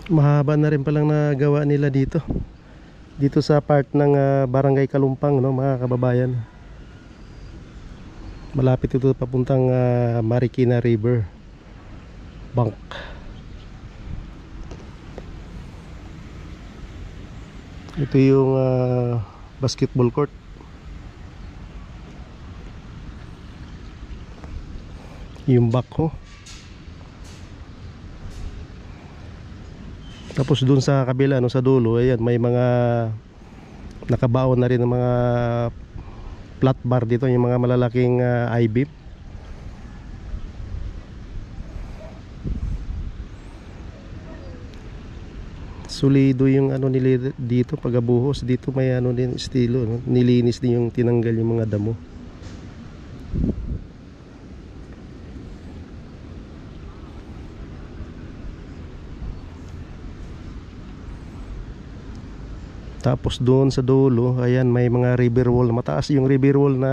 Mahaba na rin palang nagawa nila dito. Dito sa part ng Barangay Kalumpang, no, mga kababayan. Malapit ito papuntang Marikina River Bank. Ito yung basketball court. Yung backhoe. Tapos dun sa kabila, no, sa dulo, ayan, may mga nakabaon na rin ng mga flat bar dito, yung mga malalaking I-beam. Solido yung ano nila dito pagabuhos. Dito may ano din estilo, no? Nilinis din yung tinanggal yung mga damo. Tapos doon sa dulo, ayan, may mga river wall. Mataas yung river wall na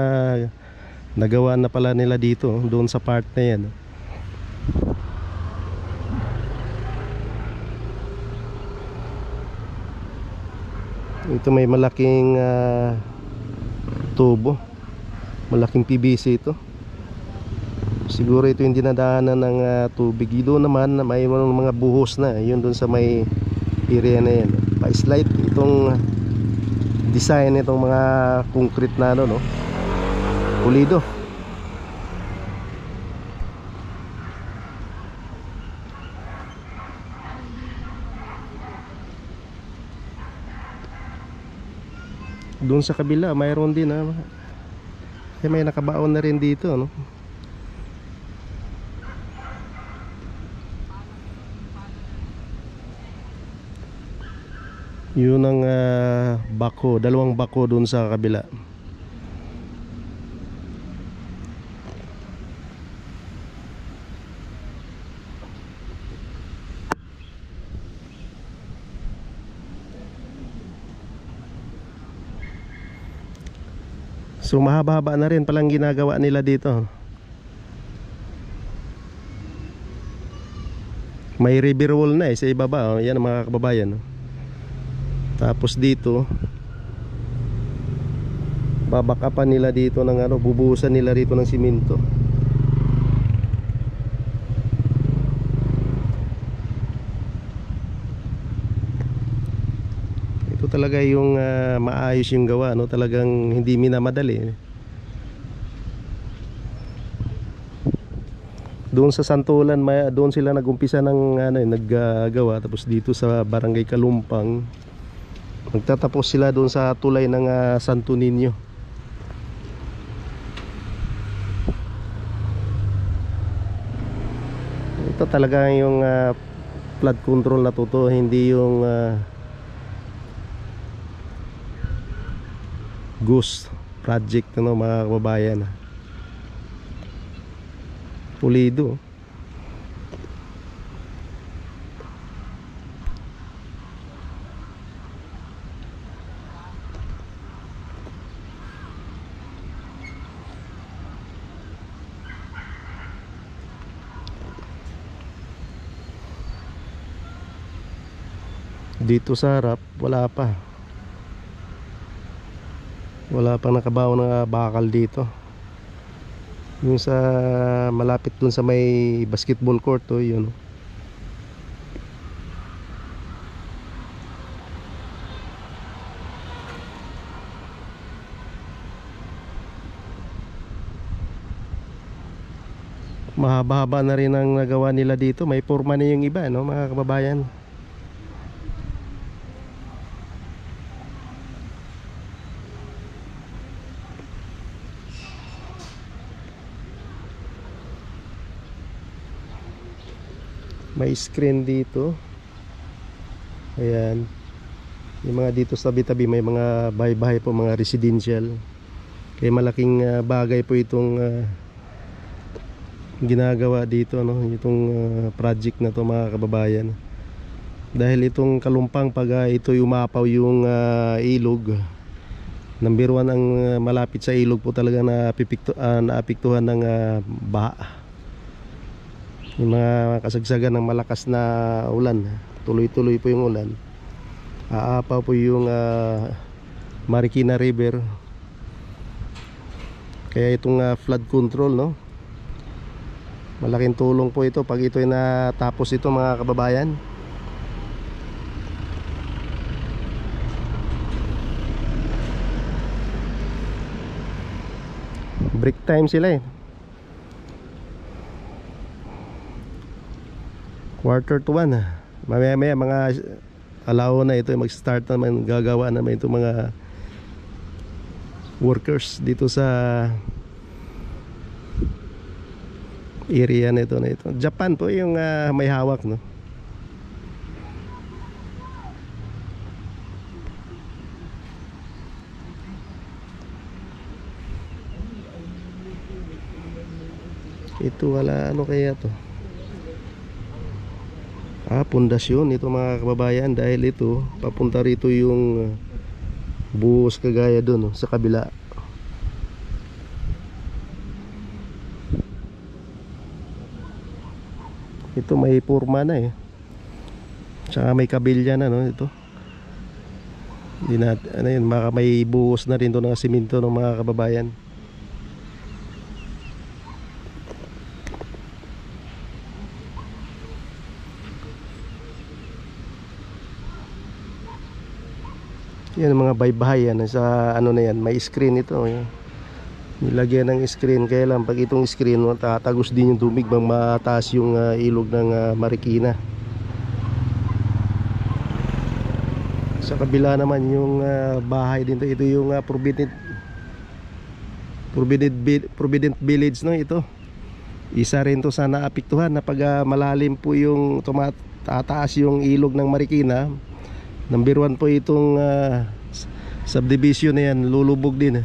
nagawa na pala nila dito, doon sa part na yan. Ito may malaking tubo. Malaking PVC ito. Siguro ito yung dinadaanan ng tubig. Doon naman may mga buhos na. Yun doon sa may area na yan. Pa-slide itong design itong mga concrete na ano, no, pulido. Doon sa kabila mayroon din may nakabaon na rin dito, no. Yun ang bako, dalawang bako dun sa kabila. So mahaba-haba na rin palang ginagawa nila dito. May river wall na sa ibaba, yan ang mga kababayan. Tapos dito babakapan nila dito ng ano, bubuhusan nila rito ng simento. Ito talaga yung maayos yung gawa, no? Talagang hindi minamadali. Doon sa Santulan, doon sila nagumpisa ng naggagawa. Tapos dito sa Barangay Kalumpang magtatapos sila doon sa tulay ng Santo Niño. Ito talaga yung flood control na totoo, hindi yung ghost project, ano, mga kababayan. Pulido. Dito sa harap wala pa nakabaon na bakal dito. Yung sa malapit dun sa may basketball court, yun. Mahaba-haba na rin ang nagawa nila dito. May forma na yung iba, no, mga kababayan. May screen dito. Ayan. Yung mga dito sa tabi-tabi may mga bahay-bahay po, mga residential. Kaya malaking bagay po itong ginagawa dito, no, itong project na to, mga kababayan. Dahil itong Kalumpang, pag ito'y umapaw yung ilog, number 1 ang malapit sa ilog po talaga na naapektuhan ng baha. Yung mga kasagsagan ng malakas na ulan. tuloy-tuloy po yung ulan, aapa po yung Marikina River. Kaya itong flood control, no, malaking tulong po ito pag ito ay natapos ito, mga kababayan. Break time sila eh. 1:45. Mamaya mga alauna ito mag-start naman, gagawa naman ito mga workers dito sa area na ito. Japan po yung may hawak, no. Ito wala, ano kaya to? Pundasyon ito, mga kababayan, dahil ito papunta rito yung buhos kagaya doon, no, sa kabila. Ito may purma na eh, tsaka may kabilya na, no, ito. Hindi na, ano yun, may buhos na rin doon ng simento, ng mga kababayan. Yan mga baybahay yan, sa ano na yan, may screen ito, yan. Nilagyan ng screen, kaya lang pag itong screen tatagos din yung tubig bang mataas yung ilog ng Marikina. Sa kabila naman yung bahay dito, ito yung Provident Village, no, ito. Isa rin to sa naapektuhan na pag malalim po yung tataas yung ilog ng Marikina. Number 1 po itong subdivision na yan, lulubog din.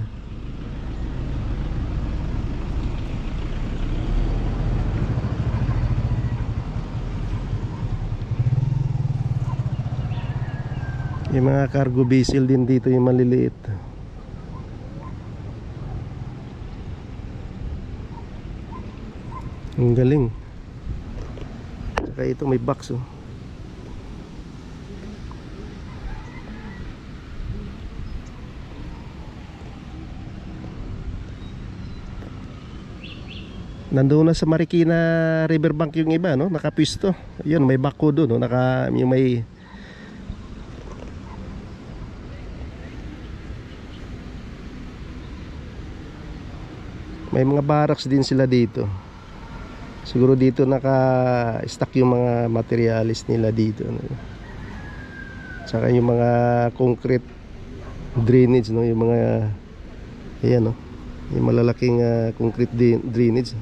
Yung mga cargo vessel din dito, yung maliliit. Ang galing. Saka ito may box, oh. Nandoon na sa Marikina Riverbank yung iba, no, nakapwisto. Ayun, may bako doon, no, yung may mga barracks din sila dito. Siguro dito naka-stack yung mga materialis nila dito, no? Saka yung mga concrete drainage, no, yung mga, ayan, no, yung malalaking concrete drainage.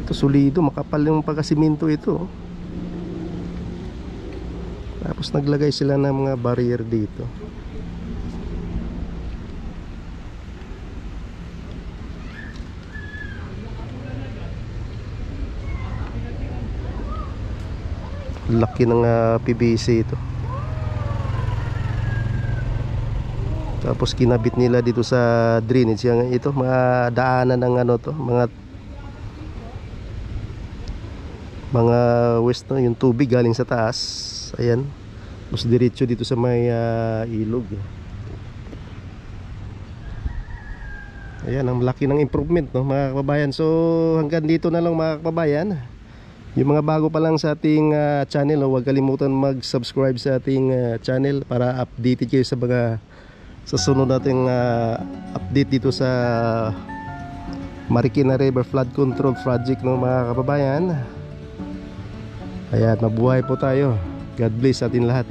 Ito solido, makapal yung pagkasiminto ito. Tapos naglagay sila ng mga barrier dito. Laki ng PVC ito. Tapos kinabit nila dito sa drainage yung ito, mga daanan ng ano to, mga west, no, yung tubig galing sa taas. Ayan, mas diretso dito sa may ilog. Ayan, ang laki ng improvement, no, mga kababayan. So hanggang dito na lang, mga kababayan. Yung mga bago pa lang sa ating channel, no, huwag kalimutan mag-subscribe sa ating channel para updated kayo sa mga sa sunod nating update dito sa Marikina River Flood Control Project, no, mga kababayan. Ayan, mabuhay po tayo. God bless sa atin lahat.